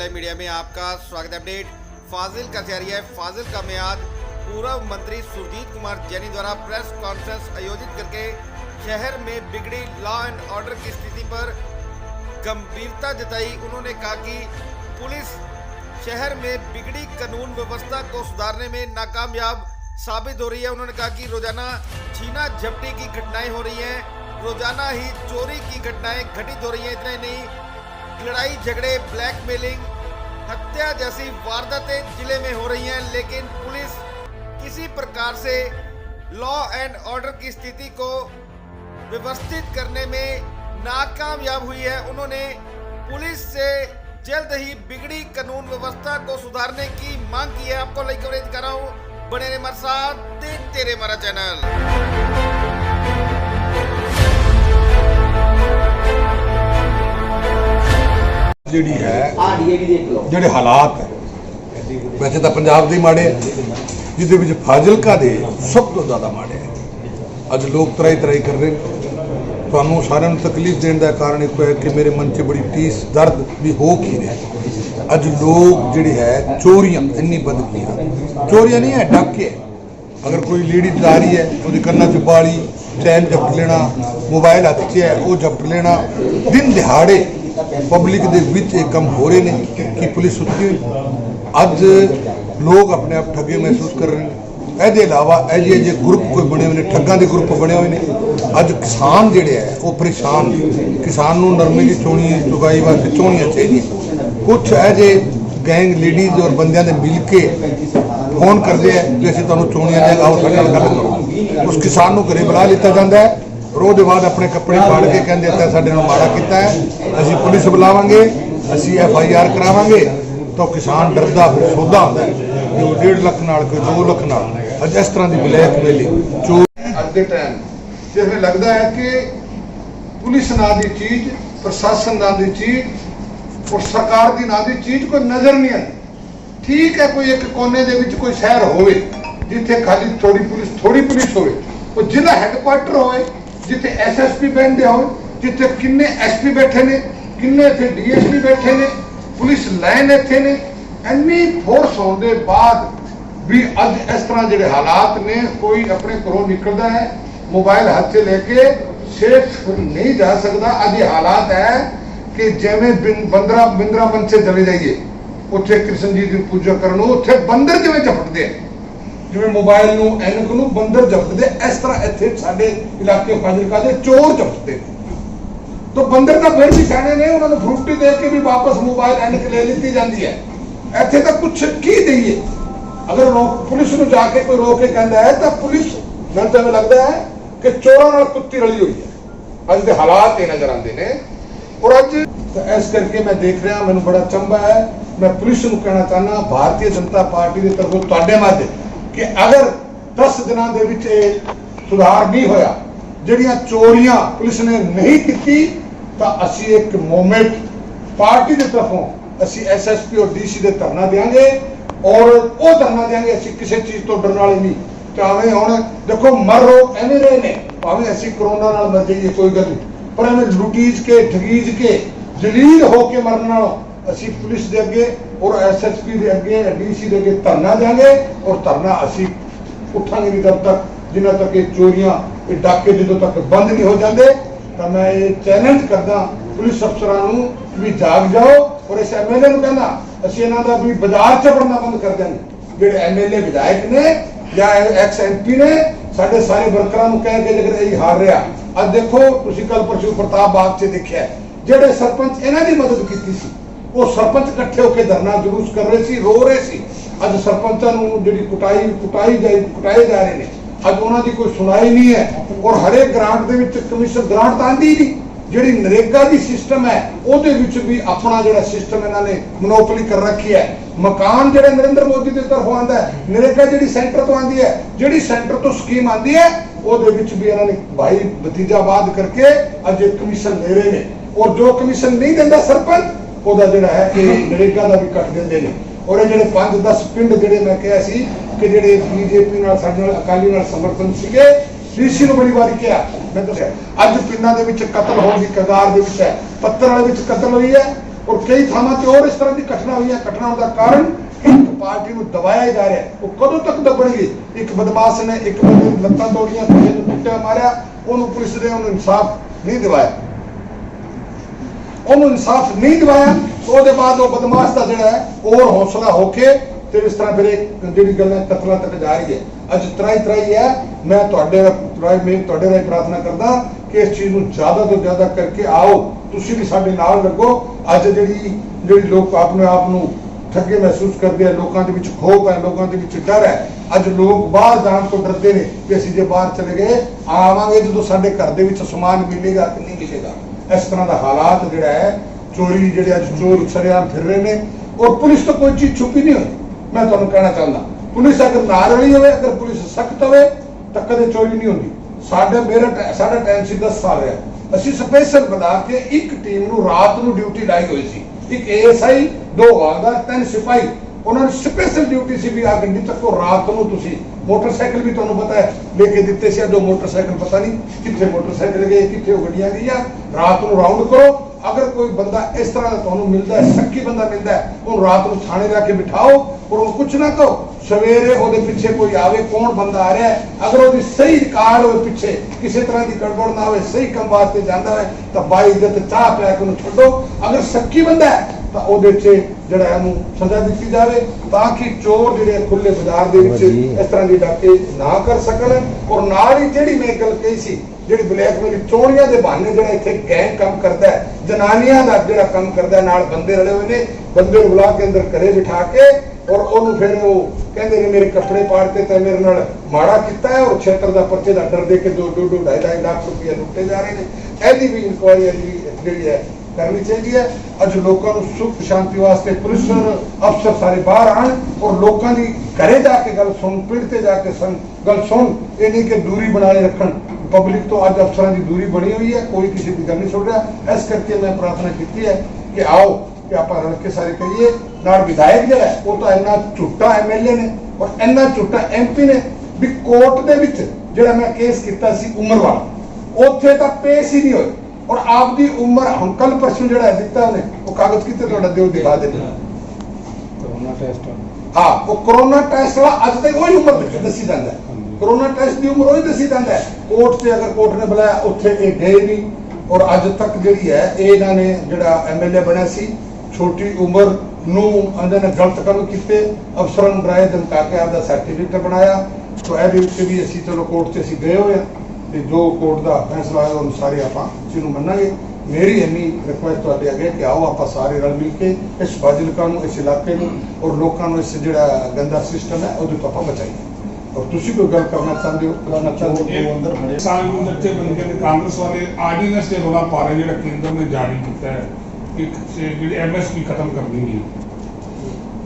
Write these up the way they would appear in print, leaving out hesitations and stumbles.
Live media में आपका स्वागत है। अपडेट फाजिल का जारी है। फाजिल का मियाद पूर्व मंत्री सुरजीत कुमार जैनी द्वारा प्रेस कॉन्फ्रेंस आयोजित करके शहर में बिगड़ी लॉ एंड ऑर्डर की स्थिति पर गंभीरता जताई। उन्होंने कहा कि पुलिस शहर में बिगड़ी कानून व्यवस्था को सुधारने में नाकामयाब साबित हो रही है। उन्होंने कहा कि रोजाना छीना झपटी की घटनाएं हो रही हैं, रोजाना ही चोरी की घटनाएं घटित हो रही हैं। इतना ही नहीं, लड़ाई झगड़े, ब्लैकमेलिंग, हत्या जैसी वारदातें जिले में हो रही हैं, लेकिन पुलिस किसी प्रकार से लॉ एंड ऑर्डर की स्थिति को व्यवस्थित करने में नाकामयाब हुई है। उन्होंने पुलिस से जल्द ही बिगड़ी कानून व्यवस्था को सुधारने की मांग की है। आपको लाइव कवरेज कर रहा हूं, बने रहे हमारे साथ, देखते रहे हमारा चैनल। ਜਿਹੜੀ ਹੈ ਜਿਹੜੇ ਹਾਲਾਤ ਹੈ ਵੈਸੇ ਤਾਂ ਪੰਜਾਬ ਦੇ ਮਾੜੇ ਜਿਹਦੇ ਵਿੱਚ ਫਾਜ਼ਿਲਕਾ ਦੇ ਸਭ ਤੋਂ ਜ਼ਿਆਦਾ ਮਾੜੇ ਹੈ। ਅੱਜ ਲੋਕ ਤਰਾਈ ਕਰ ਰਹੇ ਨੇ। ਤੁਹਾਨੂੰ ਸਾਰਿਆਂ ਨੂੰ ਤਕਲੀਫ ਦੇਣ ਦਾ ਕਾਰਨ ਇੱਕ ਹੈ ਕਿ ਮੇਰੇ ਮਨ 'ਚ ਬੜੀ ਟੀਸ ਦਰਦ ਵੀ ਹੋ ਕੀ ਰਿਹਾ। ਅੱਜ ਲੋਕ ਜਿਹੜੇ ਹੈ ਚੋਰੀਆਂ ਇੰਨੀ ਵੱਧ ਗਈਆਂ, ਚੋਰੀਆਂ ਨਹੀਂ ਹੈ ਡਾਕੇ। ਅਗਰ ਕੋਈ ਲੇਡੀ ਜਾ ਰਹੀ ਹੈ ਉਹਦੇ ਕੰਨਾਂ 'ਚ ਬਾਲੀ, ਚੈਨ ਜ਼ਬਤ ਲੈਣਾ, ਮੋਬਾਈਲ ਹੱਥ 'ਚ ਹੈ ਉਹ ਜ਼ਬਤ ਲੈਣਾ। ਦਿਨ ਦਿਹਾੜੇ ਪਬਲਿਕ ਦੇ ਵਿੱਚ ਇਹ ਕੰਮ ਹੋ ਰਹੇ ਨੇ ਕਿ ਪੁਲਿਸ ਸੁੱਤੀ ਹੋਈ। ਅੱਜ ਲੋਕ ਆਪਣੇ ਆਪ ਠੱਗੇ ਮਹਿਸੂਸ ਕਰ ਰਹੇ ਨੇ। ਇਹਦੇ ਇਲਾਵਾ ਇਹ ਜਿਹੇ ਗਰੁੱਪ ਕੋਈ ਬਣੇ ਹੋਏ ਨੇ, ਠੱਗਾਂ ਦੇ ਗਰੁੱਪ ਬਣੇ ਹੋਏ ਨੇ। ਅੱਜ ਕਿਸਾਨ ਜਿਹੜੇ ਹੈ ਉਹ ਪਰੇਸ਼ਾਨ ਨੇ। ਕਿਸਾਨ ਨੂੰ ਨਰਮੇ ਦੀ ਚੋਣੀ ਚੁਗਾਈ ਵਾਸਤੇ ਚੋਣੀਆਂ ਚਾਹੀਦੀਆਂ। ਕੁਛ ਇਹ ਜਿਹੇ ਗੈਂਗ ਲੇਡੀਜ਼ ਔਰ ਬੰਦਿਆਂ ਦੇ ਮਿਲ ਕੇ ਫੋਨ ਕਰਦੇ ਹੈ ਕਿ ਅਸੀਂ ਤੁਹਾਨੂੰ ਚੋਣੀਆਂ ਦੇ ਆਓ ਸਾਡੇ ਨਾਲ ਗੱਲ ਕਰੋ। ਉਸ ਕਿਸਾਨ ਨੂੰ ਘਰੇ ਬੁਲਾ ਲਿੱਤਾ ਜਾਂਦਾ ਹੈ ਔਰ ਉਹਦੇ ਬਾਅਦ ਆਪਣੇ ਕੱਪੜੇ ਫਾੜ ਕੇ ਕਹਿੰਦੇ ਇੱਥੇ ਸਾਡੇ ਨਾਲ ਮਾੜਾ ਕੀਤਾ ਹੈ, ਅਸੀਂ ਪੁਲਿਸ ਬੁਲਾਵਾਂਗੇ, ਅਸੀਂ FIR ਕਰਾਵਾਂਗੇ। ਤਾਂ ਕਿਸਾਨ ਡਰਦਾ ਫਿਰ ਸੌਦਾ ਹੁੰਦਾ ਹੈ ਕਿ ਉਹ 1.5 ਲੱਖ ਨਾਲ ਕੋਈ 2 ਲੱਖ ਨਾਲ ਅੱਜ ਇਸ ਤਰ੍ਹਾਂ ਦੀ ਬਲੈਕਮੇਲਿੰਗ ਚੋਰ ਅੱਜ ਦੇ ਟਾਈਮ ਜਿਵੇਂ ਲੱਗਦਾ ਹੈ ਕਿ ਪੁਲਿਸ ਨਾਂ ਦੀ ਚੀਜ਼, ਪ੍ਰਸ਼ਾਸਨ ਨਾਂ ਦੀ ਚੀਜ਼ ਔਰ ਸਰਕਾਰ ਦੀ ਨਾਂ ਦੀ ਚੀਜ਼ ਕੋਈ ਨਜ਼ਰ ਨਹੀਂ ਆਉਂਦੀ। ਠੀਕ ਹੈ, ਕੋਈ ਇੱਕ ਕੋਨੇ ਦੇ ਵਿੱਚ ਕੋਈ ਸ਼ਹਿਰ ਹੋਵੇ ਜਿੱਥੇ ਖਾਲੀ ਥੋੜੀ ਪੁਲਿਸ ਹੋਵੇ, ਉਹ ਜ਼ਿਲ੍ਹਾ ਹੈੱਡਕੁਆਟਰ ਹੋਵੇ ਜਿੱਥੇ SSP ਬੈਠੇ ਹੋਣ, ਜਿੱਥੇ ਕਿੰਨੇ SP ਬੈਠੇ ਨੇ, ਕਿੰਨੇ ਇੱਥੇ DSP ਬੈਠੇ ਨੇ, ਪੁਲਿਸ ਲਾਈਨ ਇੱਥੇ ਨੇ। ਇੰਨੀ ਫੋਰਸ ਹੋਣ ਦੇ ਬਾਅਦ ਵੀ ਅੱਜ ਇਸ ਤਰ੍ਹਾਂ ਜਿਹੜੇ ਹਾਲਾਤ ਨੇ, ਕੋਈ ਆਪਣੇ ਘਰੋਂ ਨਿਕਲਦਾ ਹੈ ਮੋਬਾਈਲ ਹੱਥ 'ਚ ਲੈ ਕੇ ਸੇਫ ਨਹੀਂ ਜਾ ਸਕਦਾ। ਅੱਜ ਇਹ ਹਾਲਾਤ ਹੈ ਕਿ ਜਿਵੇਂ ਬਿੰਦਰਾ ਮੰਚੇ ਚਲੇ ਜਾਈਏ, ਉੱਥੇ ਕ੍ਰਿਸ਼ਨ ਜੀ ਦੀ ਪੂਜਾ ਕਰਨ ਨੂੰ ਉੱਥੇ ਬੰਦਰ ਜਿਵੇਂ ਝਪਟਦੇ ਆ, ਜਿਵੇਂ ਮੋਬਾਈਲ ਨੂੰ ਐਨਕ ਨੂੰ ਬੰਦਰ ਝਪਟਦੇ, ਇਸ ਤਰ੍ਹਾਂ ਇੱਥੇ ਸਾਡੇ ਇਲਾਕੇ ਫਾਜ਼ਿਲਕਾ ਦੇ ਚੋਰ ਝਪਟਦੇ। ਤਾਂ ਬੰਦਰ ਤਾਂ ਫਿਰ ਵੀ ਸਿਆਣੇ ਨੇ, ਉਹਨਾਂ ਨੂੰ ਫਰੂਟੀ ਦੇ ਕੇ ਵੀ ਵਾਪਸ ਮੋਬਾਈਲ ਐਨਕ ਲੈ ਲਿੱਤੀ ਜਾਂਦੀ ਹੈ। ਇੱਥੇ ਤਾਂ ਕੁਛ ਕੀ ਦਈਏ। ਅਗਰ ਪੁਲਿਸ ਨੂੰ ਜਾ ਕੇ ਕੋਈ ਰੋਕ ਕੇ ਕਹਿੰਦਾ ਹੈ ਤਾਂ ਪੁਲਿਸ ਮੈਨੂੰ ਤਾਂ ਲੱਗਦਾ ਹੈ ਕਿ ਚੋਰਾਂ ਨਾਲ ਕੁੱਤੀ ਰਲੀ ਹੋਈ ਹੈ। ਅੱਜ ਦੇ ਹਾਲਾਤ ਇਹ ਨਜ਼ਰ ਆਉਂਦੇ ਨੇ। ਔਰ ਅੱਜ ਇਸ ਕਰਕੇ ਮੈਂ ਦੇਖ ਰਿਹਾ, ਮੈਨੂੰ ਬੜਾ ਚੰਬਾ ਹੈ। ਮੈਂ ਪੁਲਿਸ ਨੂੰ ਕਹਿਣਾ ਚਾਹੁੰਦਾ, ਭਾਰਤੀ ਜਨਤਾ ਪਾਰਟੀ ਦੀ ਤਰਫੋਂ ਤੁਹਾਡੇ ਮਾਧਿਅਮ ਕਿ ਅਗਰ 10 ਦਿਨਾਂ ਦੇ ਵਿੱਚ ਇਹ ਸੁਧਾਰ ਨਹੀਂ ਹੋਇਆ, ਜਿਹੜੀਆਂ ਚੋਰੀਆਂ ਪੁਲਿਸ ਨੇ ਨਹੀਂ ਕੀਤੀ, ਤਾਂ ਅਸੀਂ ਇੱਕ ਮੂਵਮੈਂਟ ਪਾਰਟੀ ਦੀ ਤਰਫੋਂ ਅਸੀਂ SSP ਔਰ DC ਦੇ ਧਰਨਾ ਦੇਵਾਂਗੇ। ਔਰ ਉਹ ਧਰਨਾ ਦੇਵਾਂਗੇ ਅਸੀਂ ਕਿਸੇ ਚੀਜ਼ ਤੋਂ ਡਰਨ ਵਾਲੇ ਨਹੀਂ। ਚਾਹੇ ਹੁਣ ਦੇਖੋ ਮਰ ਰੋ ਐਵੇਂ ਰਹੇ ਨੇ, ਭਾਵੇਂ ਅਸੀਂ ਕਰੋਨਾ ਨਾਲ ਮਰ ਜਾਈਏ ਕੋਈ ਗੱਲ ਨਹੀਂ, ਪਰ ਐਵੇਂ ਲੁਟੀਜ ਕੇ ਠਗੀਜ ਕੇ ਜਲੀਲ ਹੋ ਕੇ ਮਰਨ ਨਾਲੋਂ ਅਸੀਂ ਪੁਲਿਸ ਦੇ ਅੱਗੇ ਔਰ SSP ਦੇ ਅੱਗੇ DC ਦੇ ਅੱਗੇ ਧਰਨਾ ਦੇਵਾਂਗੇ। ਔਰ ਧਰਨਾ ਅਸੀਂ ਉੱਠਾਂਗੇ ਨਹੀਂ ਜਦ ਤੱਕ ਜਿੰਨਾ ਤੱਕ ਇਹ ਚੋਰੀਆਂ, ਇਹ ਡਾਕੇ ਜਦੋਂ ਤੱਕ ਬੰਦ ਨਹੀਂ ਹੋ ਜਾਂਦੇ। ਤਾਂ ਮੈਂ ਇਹ ਚੈਲੰਜ ਕਰਦਾ ਪੁਲਿਸ ਅਫਸਰਾਂ ਨੂੰ ਵੀ ਜਾਗ ਜਾਓ। ਔਰ ਇਸ MLA ਨੂੰ ਕਹਿੰਦਾ ਅਸੀਂ ਇਹਨਾਂ ਦਾ ਵੀ ਬਾਜ਼ਾਰ 'ਚ ਵੜਨਾ ਬੰਦ ਕਰ ਦਿਆਂਗੇ। ਜਿਹੜੇ MLA ਵਿਧਾਇਕ ਨੇ ਜਾਂ ex MP ਨੇ, ਸਾਡੇ ਸਾਰੇ ਵਰਕਰਾਂ ਨੂੰ ਕਹਿ ਕੇ ਜੇਕਰ ਇਹ ਹਾਰ ਰਿਹਾ। ਅੱਜ ਦੇਖੋ ਤੁਸੀਂ ਕੱਲ ਪਰਸੋਂ ਪ੍ਰਤਾਪ ਬਾਗ 'ਚ ਦੇਖਿਆ, ਜਿਹੜੇ ਸਰਪੰਚ ਇਹਨਾਂ ਦੀ ਮਦਦ ਕੀਤੀ ਸੀ, ਉਹ ਸਰਪੰਚ ਇਕੱਠੇ ਹੋ ਕੇ ਧਰਨਾ ਜਲੂਸ ਕਰ ਰਹੇ ਸੀ, ਰੋ ਰਹੇ ਸੀ। ਅੱਜ ਸਰਪੰਚਾਂ ਨੂੰ ਜਿਹੜੀ ਕੁਟਾਏ ਜਾ ਰਹੇ ਨੇ, ਅੱਜ ਉਹਨਾਂ ਦੀ ਕੋਈ ਸੁਣਾਈ ਨਹੀਂ ਹੈ। ਔਰ ਹਰੇਕ ਗ੍ਰਾਂਟ ਦੇ ਵਿੱਚ ਕਮਿਸ਼ਨ ਗ੍ਰਾਂਟ ਤਾਂ ਆਉਂਦੀ ਨਹੀਂ। ਜਿਹੜੀ ਨਰੇਗਾ ਦੀ ਸਿਸਟਮ ਹੈ ਉਹਦੇ ਵਿੱਚ ਵੀ ਆਪਣਾ ਜਿਹੜਾ ਸਿਸਟਮ ਇਹਨਾਂ ਨੇ ਮੋਨੋਪੋਲੀ ਕਰ ਰੱਖੀ ਹੈ। ਮਕਾਨ ਜਿਹੜੇ ਨਰਿੰਦਰ ਮੋਦੀ ਦੀ ਤਰਫੋਂ ਆਉਂਦਾ ਹੈ, ਨਰੇਗਾ ਜਿਹੜੀ ਸੈਂਟਰ ਤੋਂ ਆਉਂਦੀ ਹੈ, ਜਿਹੜੀ ਸੈਂਟਰ ਤੋਂ ਸਕੀਮ ਆਉਂਦੀ ਹੈ, ਉਹਦੇ ਵਿੱਚ ਵੀ ਇਹਨਾਂ ਨੇ ਭਾਈ ਭਤੀਜਾਵਾਦ ਕਰਕੇ ਅੱਜ ਕਮਿਸ਼ਨ ਲੈ ਰਹੇ ਨੇ। ਔਰ ਜੋ ਕਮਿਸ਼ਨ ਨਹੀਂ ਦਿੰਦਾ ਸਰਪੰਚ, ਉਹਦਾ ਜਿਹੜਾ ਹੈ ਇਹ ਨਰੇਗਾ ਦਾ ਵੀ ਕੱਟ ਦਿੰਦੇ ਨੇ। ਔਰ ਇਹ ਜਿਹੜੇ 5-10 ਪਿੰਡ ਜਿਹੜੇ ਮੈਂ ਕਿਹਾ ਸੀ ਕਿ ਜਿਹੜੇ BJP ਨਾਲ ਸਾਡੇ ਨਾਲ ਅਕਾਲੀ ਨਾਲ ਸਮਰਥਨ ਸੀਗੇ, DC ਨੂੰ ਬੜੀ ਵਾਰੀ ਕਿਹਾ, ਮੈਂ ਦੱਸਿਆ ਅੱਜ ਪਿੰਡਾਂ ਦੇ ਵਿੱਚ ਕਤਲ ਹੋਣ ਦੀ ਕਗਾਰ ਦੇ ਵਿੱਚ ਹੈ। ਪੱਤਰ ਵਾਲੇ ਵਿੱਚ ਕਤਲ ਹੋਈ ਹੈ, और कई थावां ते और इस तरह की घटना हुई। घटना होने का कारण एक पार्टी को दबाया जा रहा है। वो कदों तक दबणगे? एक बदमाश ने एक बंदे दी लत्तां तोड़ियां, किसी ने कुੱਟਿਆ मारिया, उन्होंने पुलिस ने उन्होंने इंसाफ नहीं दिवाया, उन्होंने इंसाफ नहीं दिवाया। तो उसके बाद वो बदमाश का जिहड़ा है और हौसला होके ते इस तरह फिर जिहड़ी गल्लां कतलां तक जा रही है। अज त्राई है। मैं तुहाडे राਹੀਂ प्रार्थना करदा कि इस चीज़ ਨੂੰ ज़्यादा तो ज़्यादा करके आओ, तुसीं भी साडे नाल लगो। अज जिहड़ी लोग अपने आप ਨੂੰ ठगे महसूस करते हैं, लोगों के विच खोफ है, लोगों के विच डर है। अज लोग बाहर जाने को डरते हैं कि असीं जे बाहर चले गए आवांगे जो साडे घर दे विच समान मिलेगा कि नहीं मिलेगा। इस तरह का हालात जिहड़ा है, चोरी जिहड़े अज चोर सरेआम फिर रहे हैं और पुलिस तो कोई चीज़ छुपी नहीं हुई। मैं तुहानूं कहना चाहता, पुलिस अगर नाल रही होवे, अगर पुलिस सख्त होवे तो कदे चोरी नहीं होंदी। साडा टाइम सी 10 साल है, असीं स्पेशल बना के एक टीम नूं रात नूं ड्यूटी लाई हुई सी। एक ASI, 2 हवलदार, 3 सिपाही, उन्होंने स्पेशल ड्यूटी सी भी आ गड्डी तक रात नूं तुसीं मोटरसाइकिल भी तुहानूं पता है लेके दिते सी। जो मोटरसाइकिल पता नहीं कित्थे मोटरसाइकिल गए, कित्थे गड्डियां गईयां, रात नूं राउंड करो। अगर कोई बंदा इस तरह का तुहानूं मिलता है, शक्की बंदा मिलता है, उन्होंने रात नूं थाने जाके बिठाओ और उन्होंने कुछ ना कहो। सवेरे वो पिछे कोई आवे, कौन बंदा आ रहा है, अगर वो सही रिकॉर्ड हो पिछे किसी तरह की गड़बड़ ना हो, सही काम वास्ते जाता है तो बाई इज्जत चाह पिया के उन्हें छोड़ो। अगर शक्की बंदा है तो वो जरा सजा दी जाए ताकि चोर जिहड़े खुले बाजार दे विच इस तरह की डाके ना कर सकन। और नाल ही जिहड़ी मैं गल कही सी, जिहड़ी ब्लैकमेल चोरियां दे बहाने जिहड़ा इत्थे गैंग काम करता है, जनानियां दा जिहड़ा काम करता है, नाल बंदे रले हुए ने, बंदे नूं बुला के अंदर घरे बिठा के और उन्होंने फिर वो कहते ने मेरे कपड़े पाड़ते तो मेरे नाल माड़ा किया है और क्षेत्र का परचे का डर दे के 2-2.5 लाख रुपये लुटे जा रहे हैं। ऐसी भी इंक्वायरी जी है करनी चाहिए। अज लोगों को सुख शांति वास्ते पुलिस अफसर सारे बाहर आन और लोगों की घरे जाके गल सुन, पीड़ते जाके गल सुन, ये नहीं कि दूरी बनाए रखन। पब्लिक तो अज अफसर की दूरी बनी हुई है, कोई किसी की गल नहीं सुन रहा। इस करके मैं प्रार्थना की है कि आओ कि आप रल के सारे करिए। नाल विधायक जो है वो तो इन्ना झूठा MLA ने और इन्ना झूठा MP ने भी कोर्ट दे विच जिहड़ा मैं केस किया सी उम्र वाला उत्थे तां पेश ही नहीं होए और आपकी उम्र हम कल परसों जिहड़ा दिता उन्हें वो कागज किते तुहाडा दिओ दिखा दे। कोरोना टेस्ट, हाँ वो कोरोना टेस्ट वाला अज तक वही उम्र दसी जाता है, कोरोना टेस्ट की उम्र वही दसी जाता है। कोर्ट से अगर कोर्ट ने बुलाया उत्थे ये गए नहीं और अज तक जिहड़ी है इन्होंने जिहड़ा MLA बनया सी छोटी उम्र नूं ने गलत काम किए, अफसरां नूं डराए धमका के आपका सर्टिफिकेट बनाया। तो ये भी असीं चलो कोर्ट से असीं गए हुए हैं, जो कोर्ट का फैसला है उन सारे आप चीज़ मनांगे। मेरी इन्नी रिक्वेस्ट तुहाडे अगे कि आओ आप सारे रल मिल के इस फाजिलका नूं, इस इलाके नूं और लोगों को इस जिहड़ा गंदा सिस्टम है उहदे तो आपां बचाइए। और तुसीं कोई गल करना चाहते हो? कांग्रेस वाले आर्डीनेंस से रोला पा रहे जो केंद्र ने जारी किया है MSP खत्म कर देंगे।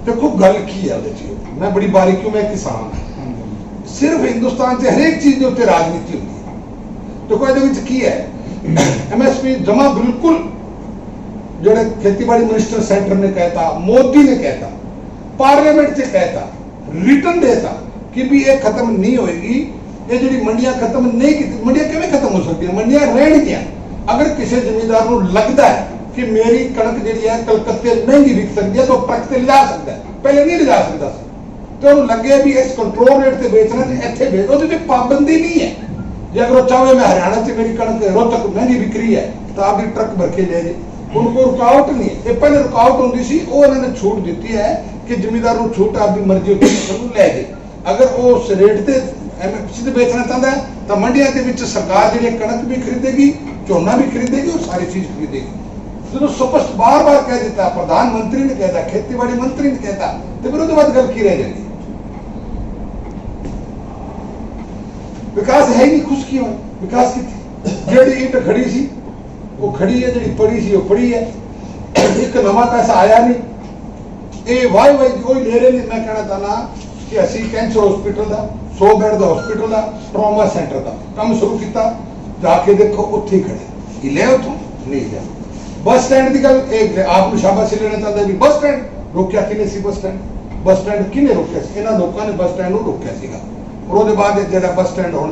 देखो गल की है, मैं बड़ी बारीकियों में किसान सिर्फ हिंदुस्तान से हर एक चीज के उत्ते राजनीति होती है। देखो ये की है MSP जमा बिल्कुल जो खेतीबाड़ी मिनिस्टर सेंटर ने कहता, मोदी ने कहता, पार्लियामेंट से कहता, रिटर्न देता कि भी ये खत्म नहीं होएगी। ये जी मंडियां खत्म नहीं की, मंडियां किवें खत्म हो सकती है? मंडियां रहणगियां। अगर किसी जमींदार को लगता है कि मेरी कणक जी है कलकत्ते महंगी बिक सकती है तो ट्रक से लिजा सकता है, पहले नहीं लिजा सकता तो लगे भी इस कंट्रोल रेट से बेचना इतने बेच, वो पाबंदी नहीं है। जो अगर चाहे मैं हरियाणा से मेरी कणक रोहतक महंगी बिक रही है तो आपकी ट्रक भर के ले जाए, उनको रुकावट नहीं है। ये पहले रुकावट होती सी, वो इन्होंने छूट दी है कि जमींदार को छूट आपकी मर्जी होती है ले जाए। अगर वो उस रेट से MSP बेचना चाहता है तो मंडिया के विच सरकार जी कणक भी खरीदेगी, झोना भी खरीदेगी और सारी चीज खरीदेगी। जो स्पष्ट बार बार कह देता, प्रधानमंत्री ने कहता, खेतीबाड़ी मंत्री ने कहता, तो फिर उसके बाद गल की रह जाती। विकास है ही नहीं, खुश की विकास की जी ईट खड़ी सी वो खड़ी है, जी पड़ी सी वो पड़ी है, एक नवा पैसा आया नहीं। ये वाई कोई ले रहे नहीं। मैं कहना चाहना कि असी कैंसर हॉस्पिटल का 100 बेड का हॉस्पिटल का ट्रॉमा सेंटर का काम शुरू किया, जाके देखो उत्थे खड़े ले उतों नहीं लिया। बस स्टैंड की गल आप शाबाशी लेना चाहता भी बस स्टैंड रोकया किने सी? बस स्टैंड किने रोकया? इन्हां लोकां ने बस स्टैंड नूं रोकया सीगा और उसके बाद जिहड़ा बस स्टैंड हुण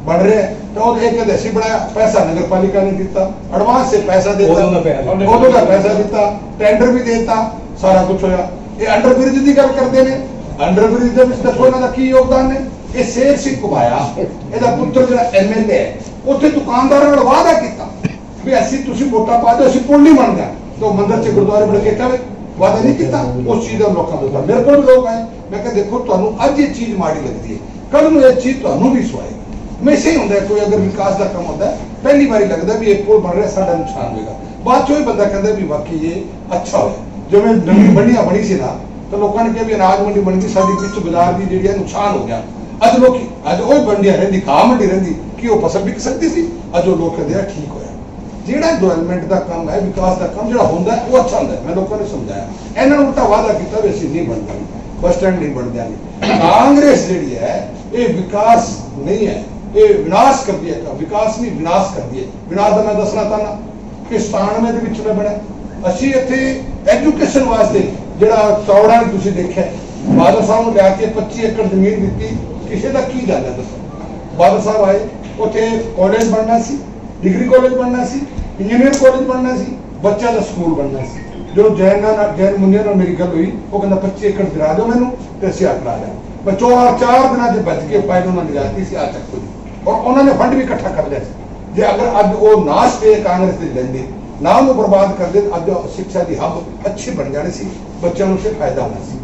बन रहे हैं तो वो एक ऐसी बनाया, पैसा नगर पालिका ने दिता, एडवांस से पैसा देता, उदों का पैसा दिता, टेंडर भी देता, सारा कुछ होया। ये अंडरब्रिज की गल करते हैं, अंडरब्रिज के विच दसो इन्हां दा की योगदान है। ये शेर सिंह घुमाया ਇਹਦਾ ਪੁੱਤਰ ਜਿਹੜਾ MLA ਹੈ, ਉੱਥੇ ਦੁਕਾਨਦਾਰਾਂ ਨਾਲ ਵਾਅਦਾ ਕੀਤਾ ਵੀ ਅਸੀਂ ਤੁਸੀਂ ਵੋਟਾਂ ਪਾ ਦਿਓ, ਅਸੀਂ ਪੁਲ ਨਹੀਂ ਬਣਦਾ, तो ਮੰਦਰ 'ਚ ਗੁਰਦੁਆਰੇ ਬਣ ਕੇ ਕਹੇ ਵਾਅਦਾ ਨਹੀਂ ਕੀਤਾ। ਉਸ ਚੀਜ਼ ਦਾ ਲੋਕਾਂ ਨੂੰ ਮੇਰੇ ਕੋਲ ਵੀ ਲੋਕ ਆਏ, ਮੈਂ ਕਿਹਾ ਦੇਖੋ ਤੁਹਾਨੂੰ ਅੱਜ ਇਹ ਚੀਜ਼ ਮਾੜੀ ਲੱਗਦੀ ਹੈ, ਕੱਲ ਨੂੰ ਇਹ ਚੀਜ਼ ਤੁਹਾਨੂੰ ਵੀ ਸਵਾਏਗੀ। ਹਮੇਸ਼ਾ ਹੀ ਹੁੰਦਾ ਕੋਈ ਅਗਰ ਵਿਕਾਸ ਦਾ ਕੰਮ ਹੁੰਦਾ ਪਹਿਲੀ ਵਾਰੀ ਲੱਗਦਾ ਵੀ ਇਹ ਪੁਲ ਬਣ ਰਿਹਾ ਸਾਡਾ ਨੁਕਸਾਨ ਹੋਏਗਾ, ਬਾਅਦ ਚੋਂ ਹੀ ਬੰਦਾ ਕਹਿੰਦਾ ਵੀ ਵਾਕਈ ਇਹ ਅੱਛਾ ਹੋਇਆ। ਜਿਵੇਂ ਨਵੀਂ ਮੰਡੀਆਂ ਬਣੀ ਸੀ ਨਾ ਤਾਂ ਲੋਕਾਂ ਨੇ ਕਿਹਾ ਵੀ ਅਨਾਜ ਮੰਡੀ ਬਣ ਗਈ, ਸਾਡੀ ਵਿੱਚ ਬਾਜ਼ਾਰ ਦੀ ਜਿਹੜੀ ਹੈ ਨੁਕਸਾਨ ਹੋ ਗਿਆ। ਅੱਜ ਲੋਕੀ ਅੱਜ ਉਹ ਮੰਡੀਆਂ ਰਹਿੰਦੀ, ਘਾਹ ਮੰਡੀ ਰਹਿੰਦੀ ਕਿ ਉਹ ਫਸਲ ਵਿਕ ਸਕਦੀ ਸੀ, ਅੱਜ ਉਹ ਲੋਕ ਕਹਿੰਦੇ ਆ ਠੀਕ ਹੋਇਆ। ਜਿਹੜਾ ਡਿਵੈਲਪਮੈਂਟ ਦਾ ਕੰਮ ਹੈ, ਵਿਕਾਸ ਦਾ ਕੰਮ ਜਿਹੜਾ ਹੁੰਦਾ ਉਹ ਅੱਛਾ ਹੁੰਦਾ। ਮੈਂ ਲੋਕਾਂ ਨੂੰ ਸਮਝਾਇਆ, ਇਹਨਾਂ ਨੂੰ ਉਲਟਾ ਵਾਅਦਾ ਕੀਤਾ ਵੀ ਅਸੀਂ ਨਹੀਂ ਬਣਦਾ, ਬੱਸ ਸਟੈਂਡ ਨਹੀਂ ਬਣ ਦਿਆਂਗੇ। ਕਾਂਗਰਸ ਜਿਹੜੀ ਹੈ ਇਹ ਵਿਕਾਸ ਨਹੀਂ ਹੈ, ਇਹ ਵਿਨਾਸ਼ ਕਰਦੀ ਹੈ, ਵਿਕਾਸ ਨਹੀਂ ਵਿਨਾਸ਼ ਕਰਦੀ ਹੈ। ਵਿਨਾਸ਼ ਦਾ ਮੈਂ ਦੱਸਣਾ ਚਾਹੁੰਦਾ ਕਿ 97 ਦੇ ਵਿੱਚ ਮੈਂ ਬਣਿਆ। ਅਸੀਂ ਇੱਥੇ ਐਜੂਕੇਸ਼ਨ ਵਾਸਤੇ ਜਿਹੜਾ ਚੌੜਾ ਤੁਸੀਂ ਦੇਖਿਆ, ਬਾਦਲ ਸਾਹਿਬ ਨੂੰ ਲਿਆ ਕੇ 25 ਏਕੜ ਜ਼ਮੀਨ ਦਿੱਤੀ, ਕਿਸੇ ਦਾ ਕੀ ਗੱਲ ਹੈ ਦੱਸੋ। ਬਾਦਲ ਸਾਹਿਬ ਆਏ, ਉੱਥੇ ਕਾਲਜ ਬਣਨਾ ਸੀ, ਡਿਗਰੀ ਕਾਲਜ ਬਣਨਾ ਸੀ, ਇੰਜੀਨੀਅਰ ਕਾਲਜ ਬਣਨਾ ਸੀ, ਬੱਚਿਆਂ ਦਾ ਸਕੂਲ ਬਣਨਾ ਸੀ। जो जैन मुंडिया ਨਾਲ ਮੇਰੀ ਗੱਲ ਹੋਈ, ਉਹ ਕਹਿੰਦਾ 25 ਏਕੜ ਦਿਲਾ ਦਿਓ ਮੈਨੂੰ ਤੇ ਅਸੀਂ ਆਪ ਲਾ ਲਿਆ। ਮੈਂ 4 ਦਿਨਾਂ ਦੇ ਬਚ ਕੇ ਫਾਈਲ ਉਹਨਾਂ ਨੇ ਲਿਆਤੀ ਸੀ ਆ ਚੱਕੋ ਜੀ, ਔਰ ਉਹਨਾਂ ਨੇ ਫੰਡ ਵੀ ਇਕੱਠਾ ਕਰ ਲਿਆ ਸੀ। ਜੇ ਅਗਰ ਅੱਜ ਉਹ ਨਾ ਸਟੇ ਕਾਂਗਰਸ ਦੇ ਲੈਂਦੇ, ਨਾ ਉਹਨੂੰ ਬਰਬਾਦ ਕਰਦੇ, ਅੱਜ ਸਿੱਖਿਆ ਦੀ ਹੱਬ ਅੱਛੀ ਬਣ ਜਾਣੀ ਸੀ, ਬੱਚਿਆਂ ਨੂੰ ਸੇ ਫਾਇਦਾ ਹੋਣਾ ਸੀ।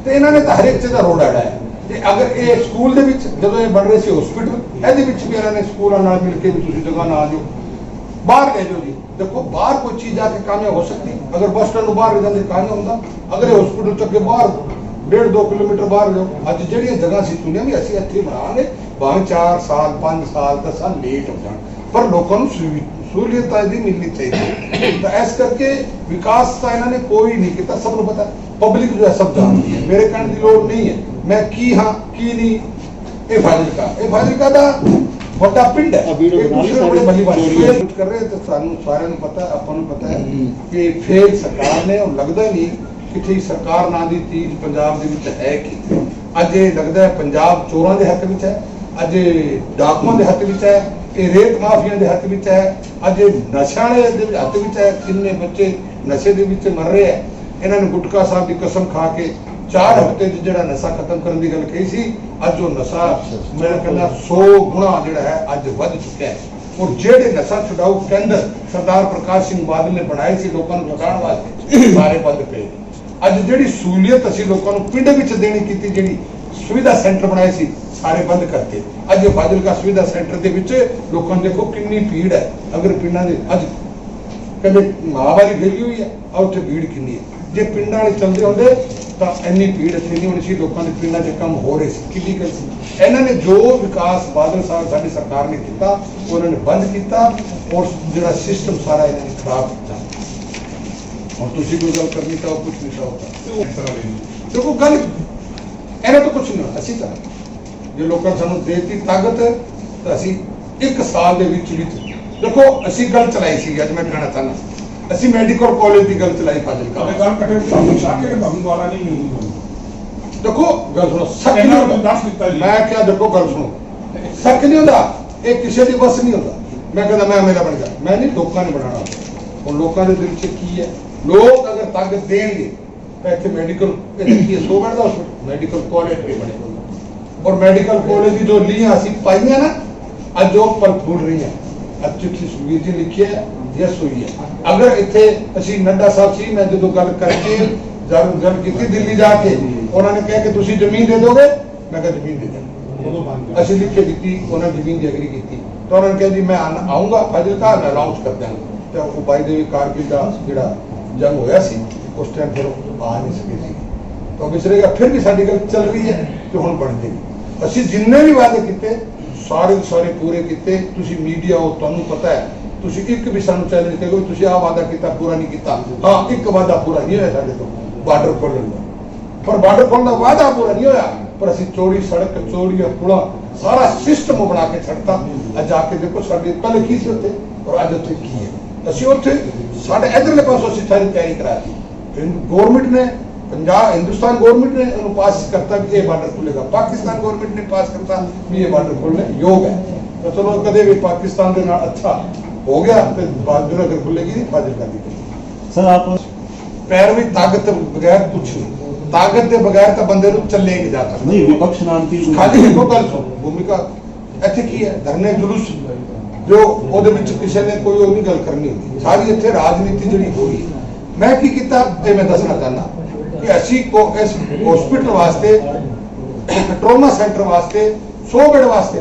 ਤੇ ਇਹਨਾਂ ਨੇ ਤਾਂ ਹਰੇਕ ਚੀਜ਼ ਦਾ ਰੋਡ ਆੜਿਆ ਹੈ। ਤੇ ਅਗਰ ਇਹ ਸਕੂਲ ਦੇ ਵਿੱਚ ਜਦੋਂ ਇਹ ਬਣ ਰਹੇ ਸੀ ਹਸਪੀਟਲ, ਇਹਦੇ ਵਿੱਚ ਵੀ ਇਹਨਾਂ ਨੇ ਸਕੂਲਾਂ ਨਾਲ ਮਿਲ ਕੇ ਵੀ ਤੁਸੀਂ ਜਗ੍ਹਾ ਨਾ ਦਿਓ, ਬਾਹਰ ਲੈ ਜਾਓ ਜੀ। देखो बाहर कोई चीज आके कामयाब हो सकती, अगर बस स्टैंड बाहर ले कामयाब होंगे, अगर हॉस्पिटल तक के बाहर 1.5-2 किलोमीटर बाहर जाओ। अज जी जगह से चुनिया भी असं इतने बनाने, भावें 4 साल 5 साल 10 साल लेट हो जाए, पर लोगों को सहूलियत मिलनी चाहिए। तो इस करके विकास का इन्होंने कोई नहीं किया, सबको पता, पब्लिक जो है सब जानती है, मेरे कहने की लोड़ नहीं है मैं की हाँ की नहीं। ये फाजिलका का ਵੱਡਾ ਪਿੰਡ ਹੈ, ਬੜੇ ਮੱਲੀ ਵਾਲੇ ਕਰ ਰਹੇ ਤੇ ਸਾਨੂੰ ਸਾਰਿਆਂ ਨੂੰ ਪਤਾ, ਆਪਾਂ ਨੂੰ ਪਤਾ ਹੈ ਕਿ ਫੇਰ ਸਰਕਾਰ ਨੇ, ਉਹ ਲੱਗਦਾ ਨਹੀਂ ਕਿਤੇ ਸਰਕਾਰ ਨਾਂ ਦੀ ਚੀਜ਼ ਪੰਜਾਬ ਦੇ ਵਿੱਚ ਹੈ। ਕਿ ਅੱਜ ਇਹ ਲੱਗਦਾ ਹੈ ਪੰਜਾਬ ਚੋਰਾਂ ਦੇ ਹੱਥ ਵਿੱਚ ਹੈ, ਅੱਜ ਡਾਕੂਆਂ ਦੇ ਹੱਥ ਵਿੱਚ ਹੈ, ਇਹ ਰੇਤ ਮਾਫੀਆਂ ਦੇ ਹੱਥ ਵਿੱਚ ਹੈ, ਅੱਜ ਨਸ਼ਿਆਂ ਦੇ ਹੱਥ ਵਿੱਚ ਹੈ। ਕਿੰਨੇ ਬੱਚੇ ਨਸ਼ੇ ਦੇ ਵਿੱਚ ਮਰ ਰਹੇ ਹੈ। ਇਹਨਾਂ ਨੇ ਗੁਟਕਾ ਸਾਹਿਬ ਦੀ ਕਸਮ ਖਾ ਕੇ 4 ਹਫ਼ਤੇ 'ਚ ਜਿਹੜਾ ਨਸ਼ਾ ਖਤਮ ਕਰਨ ਦੀ ਗੱਲ ਕਹੀ ਸੀ, ਅੱਜ ਉਹ ਨਸ਼ਾ ਮੈਂ ਕਹਿੰਦਾ 100 ਗੁਣਾ ਜਿਹੜਾ ਹੈ ਅੱਜ ਵੱਧ ਚੁੱਕਿਆ ਹੈ। ਔਰ ਜਿਹੜੇ ਨਸ਼ਾ ਛੁਡਾਊ ਕੇਂਦਰ ਸਰਦਾਰ ਪ੍ਰਕਾਸ਼ ਸਿੰਘ ਬਾਦਲ ਨੇ ਬਣਾਏ ਸੀ ਲੋਕਾਂ ਨੂੰ ਛੁਡਾਉਣ ਵਾਸਤੇ, ਸਾਰੇ ਬੰਦ ਪਏ। ਅੱਜ ਜਿਹੜੀ ਸਹੂਲੀਅਤ ਅਸੀਂ ਲੋਕਾਂ ਨੂੰ ਪਿੰਡ ਵਿੱਚ ਦੇਣੀ ਕੀਤੀ, ਜਿਹੜੀ ਸੁਵਿਧਾ ਸੈਂਟਰ ਬਣਾਏ ਸੀ, ਸਾਰੇ ਬੰਦ ਕਰਤੇ। ਅੱਜ ਫਾਜ਼ਿਲਕਾ ਸੁਵਿਧਾ ਸੈਂਟਰ ਦੇ ਵਿੱਚ ਲੋਕਾਂ ਨੂੰ ਦੇਖੋ ਕਿੰਨੀ ਭੀੜ ਹੈ। ਅਗਰ ਪਿੰਡਾਂ ਦੇ ਅੱਜ ਕਹਿੰਦੇ ਮਹਾਵਾਰੀ ਫੈਲੀ ਹੋਈ ਹੈ, ਆ ਉੱਥੇ ਭੀੜ ਕਿੰਨੀ ਹੈ। ਜੇ ਪਿੰਡਾਂ ਵਾਲੇ ਚੱਲਦੇ ਹੁੰਦੇ ਤਾਂ ਇੰਨੀ ਭੀੜ ਇੱਥੇ ਨਹੀਂ ਹੋਣੀ ਸੀ, ਲੋਕਾਂ ਦੇ ਪਿੰਡਾਂ 'ਚ ਕੰਮ ਹੋ ਰਹੇ ਸੀ। ਕਿੰਨੀ ਗੱਲ ਸੀ। ਇਹਨਾਂ ਨੇ ਜੋ ਵਿਕਾਸ ਬਾਦਲ ਸਾਹਿਬ ਸਾਡੀ ਸਰਕਾਰ ਨੇ ਕੀਤਾ, ਉਹਨਾਂ ਨੇ ਬੰਦ ਕੀਤਾ, ਔਰ ਜਿਹੜਾ ਸਿਸਟਮ ਸਾਰਾ ਇਹਨਾਂ ਨੇ ਖਰਾਬ ਕੀਤਾ। ਹੁਣ ਤੁਸੀਂ ਕੋਈ ਗੱਲ ਕਰਨੀ ਚਾਹੋ, ਕੁਛ ਨਹੀਂ ਚਾਹੋ, ਦੇਖੋ ਗੱਲ ਇਹਨਾਂ ਤੋਂ ਕੁਛ ਨਹੀਂ। ਅਸੀਂ ਤਾਂ ਜੇ ਲੋਕਾਂ ਨੇ ਸਾਨੂੰ ਦੇਤੀ ਤਾਕਤ, ਤਾਂ ਅਸੀਂ 1 ਸਾਲ ਦੇ ਵਿੱਚ ਦੇਖੋ ਅਸੀਂ ਗੱਲ ਚਲਾਈ ਸੀ। ਅੱਜ ਮੈਂ ਕਹਿਣਾ ਚਾਹੁੰਦਾ, ਅਸੀਂ ਮੈਡੀਕਲ ਕਾਲਜ ਦੀ ਗੱਲ ਚਲਾਈ ਫਾਜ਼ਿਲਕਾ। ਗੱਲ ਕੱਟੇ ਤੁਹਾਨੂੰ ਸਾਕੇ ਦੇ ਤੁਹਾਨੂੰ ਦੁਆਰਾ ਨਹੀਂ ਮਿਲੂਗੀ। ਦੇਖੋ ਗੱਲ ਸੁਣੋ, ਸੱਚ ਨਹੀਂ ਹੁੰਦਾ। ਮੈਂ ਕਿਹਾ ਦੇਖੋ ਗੱਲ ਸੁਣੋ, ਸੱਚ ਨਹੀਂ ਹੁੰਦਾ, ਇਹ ਕਿਸੇ ਦੀ ਬਸ ਨਹੀਂ ਹੁੰਦਾ। ਮੈਂ ਕਹਿੰਦਾ ਮੈਂ ਮੇਰਾ ਬਣ ਗਿਆ, ਮੈਂ ਨਹੀਂ, ਲੋਕਾਂ ਨੇ ਬਣਾਉਣਾ। ਹੁਣ ਲੋਕਾਂ ਦੇ ਦਿਲ 'ਚ ਕੀ ਹੈ, ਲੋਕ ਅਗਰ ਤਾਕਤ ਦੇਣਗੇ ਤਾਂ ਇੱਥੇ ਮੈਡੀਕਲ 100 ਬੈੱਡ ਦਾ ਮੈਡੀਕਲ ਕਾਲਜ ਵੀ ਬਣੇ। ਔਰ ਮੈਡੀਕਲ ਕਾਲਜ ਦੀ ਜੋ ਲੀਹਾਂ ਅਸੀਂ ਪਾਈਆਂ ਨਾ, ਅੱਜ ਉਹ ਪਲ ਫੁੱਲ ਰਹੀਆਂ। ਅੱਜ ਚਿੱਠੀ ਸੁਖਬੀਰ ਜੀ ਲਿਖੀ ਹੈ, ਯਸ ਹੋਈ ਹੈ। ਅਗਰ ਇੱਥੇ ਅਸੀਂ ਨੱਡਾ ਸਾਹਿਬ ਸੀ, ਮੈਂ ਜਦੋਂ ਗੱਲ ਕਰਕੇ ਗੱਲ ਕੀਤੀ ਦਿੱਲੀ ਜਾ ਕੇ, ਉਹਨਾਂ ਨੇ ਕਿਹਾ ਕਿ ਤੁਸੀਂ ਜ਼ਮੀਨ ਦੇ ਦੋਗੇ, ਮੈਂ ਕਿਹਾ ਜ਼ਮੀਨ ਦੇ ਦਾਂਗੇ। ਅਸੀਂ ਲਿਖ ਕੇ ਦਿੱਤੀ, ਉਹਨਾਂ ਨੇ ਜ਼ਮੀਨ ਦੀ ਐਗਰੀ ਕੀਤੀ। ਤਾਂ ਉਹਨਾਂ ਨੇ ਕਿਹਾ ਜੀ ਮੈਂ ਆਊਂਗਾ ਫਾਜ਼ਿਲਕਾ, ਮੈਂ ਅਨਾਉਂਸ ਕਰ ਦਿਆਂਗਾ। ਤੇ ਉਹ ਬਾਈ ਦੇ ਕਾਰਗਿਲ ਦਾ ਜਿਹੜਾ ਜੰਗ ਹੋਇਆ ਸੀ, ਉਸ ਟਾਈਮ ਫਿਰ ਆ ਨਹੀਂ ਸਕੇ ਸੀ, ਤਾਂ ਵਿਚਰੇਗਾ। ਫਿਰ ਵੀ ਸਾਡੀ ਗੱਲ ਚੱਲ ਰਹੀ ਹੈ ਕਿ ਹੁਣ ਬਣ ਜਾਏਗੀ। ਅਸੀਂ ਜਿੰਨੇ ਵੀ ਵਾਅਦੇ ਕੀਤੇ ਸਾਰੇ ਸਾਰੇ ਪੂਰੇ ਕੀਤੇ। ਤੁਸੀਂ ਮੀਡੀਆ ਹੋ, ਤੁਹਾਨੂੰ ਪਤਾ ਹੈ, ਤੁਸੀਂ ਇੱਕ ਵੀ ਸਾਨੂੰ ਚੈਲੰਜ ਕਰੋ ਤੁਸੀਂ ਆਹ ਵਾਅਦਾ ਕੀਤਾ ਪੂਰਾ ਨਹੀਂ ਕੀਤਾ। ਹਾਂ, ਇੱਕ ਵਾਅਦਾ ਪੂਰਾ ਨਹੀਂ ਹੋਇਆ ਸਾਡੇ ਤੋਂ, ਬਾਰਡਰ ਖੋਲ੍ਹਣ ਦਾ। ਪਰ ਬਾਰਡਰ ਖੋਲ੍ਹਣ ਦਾ ਵਾਅਦਾ ਪੂਰਾ ਨਹੀਂ ਹੋਇਆ, ਪਰ ਅਸੀਂ ਚੋਰੀ ਸੜਕ, ਚੋਰੀਆਂ ਪੁਲਾਂ, ਸਾਰਾ ਸਿਸਟਮ ਬਣਾ ਕੇ ਛੱਡਤਾ। ਅੱਜ ਆ ਕੇ ਦੇਖੋ ਸਾਡੇ ਪਹਿਲੇ ਕੀ ਸੀ ਉੱਥੇ, ਔਰ ਅੱਜ ਉੱਥੇ ਕੀ ਹੈ। ਅਸੀਂ ਉੱਥੇ ਸਾਡੇ ਇੱਧਰਲੇ ਪਾਸੋਂ ਅਸੀਂ ਸਾਰੀ ਤਿਆਰੀ ਕਰਾ ਦਿੱਤੀ। ਗੌਰਮੈਂਟ ਨੇ पंजाब हिंदुस्तान गवर्नमेंट ने उन्होंने पास करता भी ये बॉर्डर खुलेगा, पाकिस्तान गवर्नमेंट ने पास करता भी ये बॉर्डर खुलने योग है। तो चलो कदे भी पाकिस्तान के नाल अच्छा हो गया तो बॉर्डर अगर खुलेगी नहीं फाजिलका दी सर आप पैरवी ताकत बगैर कुछ नहीं, ताकत के बगैर तो बंदे ਨੂੰ ਚੱਲੇ ਨਹੀਂ ਜਾ ਸਕਦਾ। नहीं विपक्ष नाम की ਖਾਲੀ ਇੱਕੋ ਗੱਲ ਸੁਣ, ਭੂਮਿਕਾ ਇੱਥੇ ਕੀ ਹੈ, ਧਰਨੇ ਜੁਲੂਸ ਜੋ ਉਹਦੇ ਵਿੱਚ ਕਿਸੇ ਨੇ ਕੋਈ ਉਹ ਨਹੀਂ ਗੱਲ ਕਰਨੀ ਹੁੰਦੀ, ਸਾਰੀ ਇੱਥੇ ਰਾਜਨੀਤੀ ਜਿਹੜੀ ਹੋ ਰਹੀ ਹੈ। ਮੈਂ ਕੀ ਕੀਤਾ ਇਹ ਮੈਂ ਦੱਸਣਾ ਚਾਹੁੰਦਾ कि ਅਸੀਂ को इस हॉस्पिटल वास्ते एक ट्रॉमा सेंटर वास्ते 100 बेड वास्ते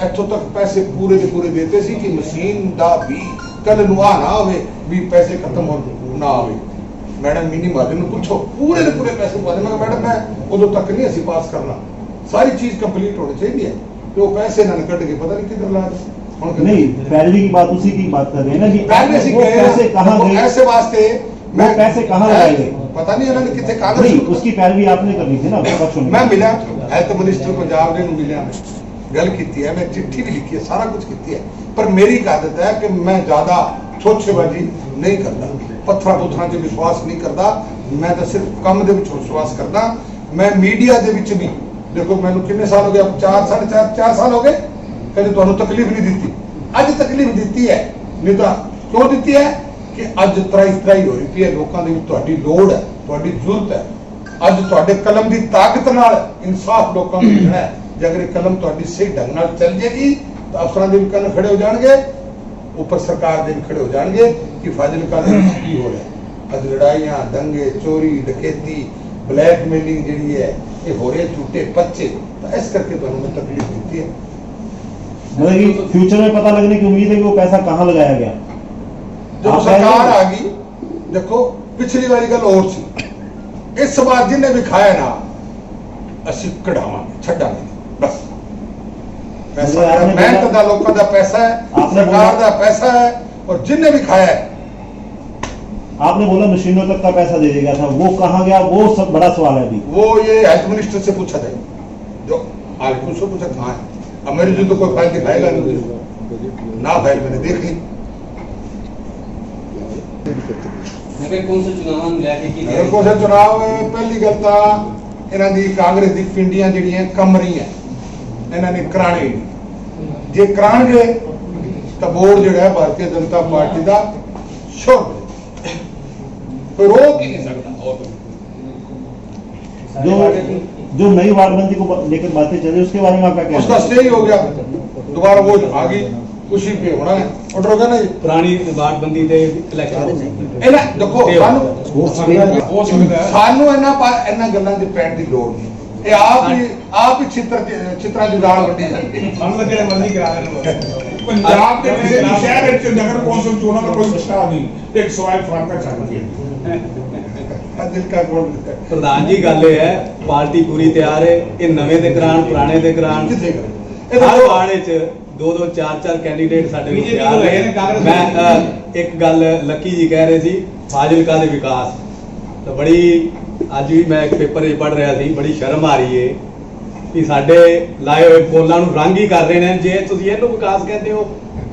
ਇੱਥੋਂ तक पैसे पूरे के पूरे देते सी कि मशीन ਦਾ ਵੀ ਕੱਲ ਨੂੰ ਆ ਨਾ ਹੋਵੇ ਵੀ ਪੈਸੇ ਖਤਮ ਹੋ ਨਾ ਹੋਵੇ। मैडम मिनी मालिक ਨੂੰ ਪੁੱਛੋ पूरे के पूरे पैसे पा दे। मैं मैडम मैं ਉਦੋਂ तक नहीं ਅਸੀਂ पास करना, सारी चीज कंप्लीट होनी चाहिए है। तो पैसे ना कट के पता नहीं किधर ला दे। नहीं पैरवी की बात उसी की बात कर रहे हैं ना कि पहले से वो पैसे कहाँ गए, ऐसे वास्ते वो पैसे कहाँ लगाए गए, पता नहीं इन्होंने कितने नहीं कागज उसकी पैरवी आपने करनी थी ना विपक्ष में। मैं मिला हेल्थ मिनिस्टर पंजाब ने मिलिया, गल की है, मैं चिट्ठी भी लिखी है, सारा कुछ की है। पर मेरी एक आदत है कि मैं ज्यादा सोचेबाजी नहीं करता, पत्थर पुत्थर से विश्वास नहीं करता। मैं तो सिर्फ कम दे विच विश्वास करता। मैं मीडिया दे विच भी देखो मैंने कितने साल हो गए, 4 साढ़े 4 साल हो गए, कभी तुहानू तकलीफ नहीं दी। अज तकलीफ दी है, नहीं तो क्यों दी है कि अज त्राई हो रही है, लोगों के तुहाडी लोड़ है, तुहाडी जरूरत है। अज तुहाडे कलम की ताकत नाल इंसाफ लोगों को मिलना है। जे अगर कलम तुहाडी सही ढंग नाल चल जाएगी तो अफसरां दे भी कन्न खड़े हो जाएंगे, ऊपर सरकार दे भी खड़े हो जाएंगे कि फाजिलका दे विच की हो रहा है। अज लड़ाइयां, दंगे, चोरी, डकैती, ब्लैकमेलिंग जिहड़ी है ये हो रहे झूठे बच्चे, तो इस करके तुहानू मैं तकलीफ दी है। मतलब कि फ्यूचर में पता लगने की उम्मीद है कि वो पैसा कहाँ लगाया गया। जब सरकार आ गई देखो पिछली वाली गल और सी, इस बार जिन्हें भी खाया ना असी कढ़ावांगे छड्डांगे बस। पैसा आपने मेहनत बोला- दा लोकां दा पैसा है, आपने सरकार बोला- दा पैसा है, और जिन्हें भी खाया है आपने बोला मशीनों तक का पैसा दे देगा था, वो कहाँ गया वो सब बड़ा सवाल है अभी। वो ये हेल्थ मिनिस्टर से पूछा था, जो आज उससे पूछा कहाँ है। अब मेरे जो तो कोई फाइल दिखाएगा नहीं ना, फाइल मैंने देख ली। कौन से चुनाव में लेके की अगर कोई चुनाव पहली गल तो इन्हां दी कांग्रेस दी पिंडियां जिहड़ियां कम रहीआं, इन्हां ने कराने नहीं। जे कराणगे तो बोर्ड जिहड़ा है भारतीय जनता पार्टी दा शुभ कोई रोक ही नहीं सकता। और जो नई वार्डबंदी को लेकर बातें चल रही है उसके बारे में आपका क्या उसका है? स्टे ही हो गया, दोबारा वो आ गई, उसी पे होना है। ऑर्डर हो गया ना जी। पुरानी वार्डबंदी ते इलेक्शन ਇਹਨਾਂ ਦੇਖੋ ਸਾਨੂੰ ਹੋ ਸਕਦਾ ਹੈ ਸਾਨੂੰ ਇਹਨਾਂ ਗੱਲਾਂ ਦੇ ਪੈਣ ਦੀ ਲੋੜ ਨਹੀਂ। ਇਹ ਆਪ ਹੀ ਚਿੱਤਰਾਂ ਦੀ ਦਾਲ ਵੱਢੀ ਜਾਂਦੀ ਹੈ। ਸਾਨੂੰ ਜਿਹੜੇ ਮਰਜ਼ੀ ਕਰਾ ਦੇਣ। ਪੰਜਾਬ ਦੇ ਕਿਸੇ ਵੀ ਸ਼ਹਿਰ ਵਿੱਚ ਨਗਰ ਕੌਂਸਲ ਚੋਣਾਂ ਦਾ ਕੋਈ ਵਿਸ਼ਾ ਨਹੀਂ, ਇੱਕ ਸਵਾਲ ਫਰਕ ਚੱਲ ਗਿਆ। ਦਿਲ ਕਾ ਗੋਲ ਪ੍ਰਧਾਨ ਜੀ ਗੱਲ ਇਹ ਹੈ ਪਾਰਟੀ ਪੂਰੀ ਤਿਆਰ ਹੈ, ਇਹ ਨਵੇਂ ਤੇ ਕਰਾਣ ਪੁਰਾਣੇ ਤੇ ਕਰਾਣ ਕਿੱਥੇ ਇਹ ਹਰ ਦੇਖੋ ਵਾਰਡ ਵਿੱਚ 2-2 4-4 ਕੈਂਡੀਡੇਟ ਸਾਡੇ ਕੋਲ ਤਿਆਰ ਨੇ। ਮੈਂ ਇੱਕ ਗੱਲ ਲੱਕੀ ਜੀ ਕਹਿ ਰਹੇ ਸੀ ਫਾਜ਼ਿਲਕਾ ਦੇ ਵਿਕਾਸ ਤਾਂ ਬੜੀ ਅੱਜ ਵੀ ਮੈਂ ਇੱਕ ਪੇਪਰ 'ਚ ਪੜ੍ਹ ਰਿਹਾ ਸੀ, ਬੜੀ ਸ਼ਰਮ ਆ ਰਹੀ ਹੈ ਕਿ ਸਾਡੇ ਲਾਏ ਹੋਏ ਫੁੱਲਾਂ ਨੂੰ ਰੰਗ ਹੀ ਕਰ ਰਹੇ ਨੇ। ਜੇ ਤੁਸੀਂ ਇਹਨੂੰ ਵਿਕਾਸ ਕਹਿੰਦੇ ਹੋ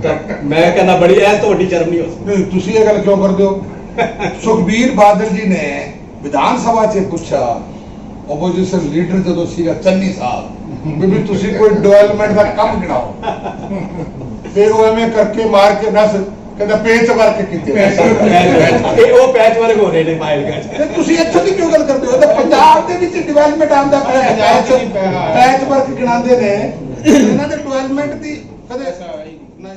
ਤਾਂ ਮੈਂ ਕਹਿੰਦਾ ਬੜੀ ਐਸ ਤੋਂ ਵੱਡੀ ਸ਼ਰਮ ਨਹੀਂ ਹੋ ਸਕਦੀ। नहीं तुसी ये गल क्यों करते हो? सुखबीर बादल जी ने विधान सभा से पूछा ओपोजिशन लीडर जो सीगा चन्नी साहब भी तुसी कोई डेवलपमेंट का काम गिनाओ, फिर वो एवं करके मार के दस कहता पेच वर्क कीते ਇਹ ਉਹ ਪੈਚ ਵਰਕ ਹੋ ਰਹੇ ਨੇ ਫਾਜ਼ਿਲਕਾ 'ਚ। ਤੇ ਤੁਸੀਂ ਇੱਥੋਂ ਦੀ ਕਿਉਂ ਗੱਲ ਕਰਦੇ ਹੋ? ਤੇ ਪੰਜਾਬ ਦੇ ਵਿੱਚ ਡਿਵੈਲਪਮੈਂਟ ਆਉਂਦਾ ਪਿਆ, ਪੈਚ ਵਰਕ ਗਿਣਾਉਂਦੇ ਨੇ, ਇਹਨਾਂ ਦੇ ਡਿਵੈਲਪਮੈਂਟ ਦੀ ਕਦੇ ਨਹੀਂ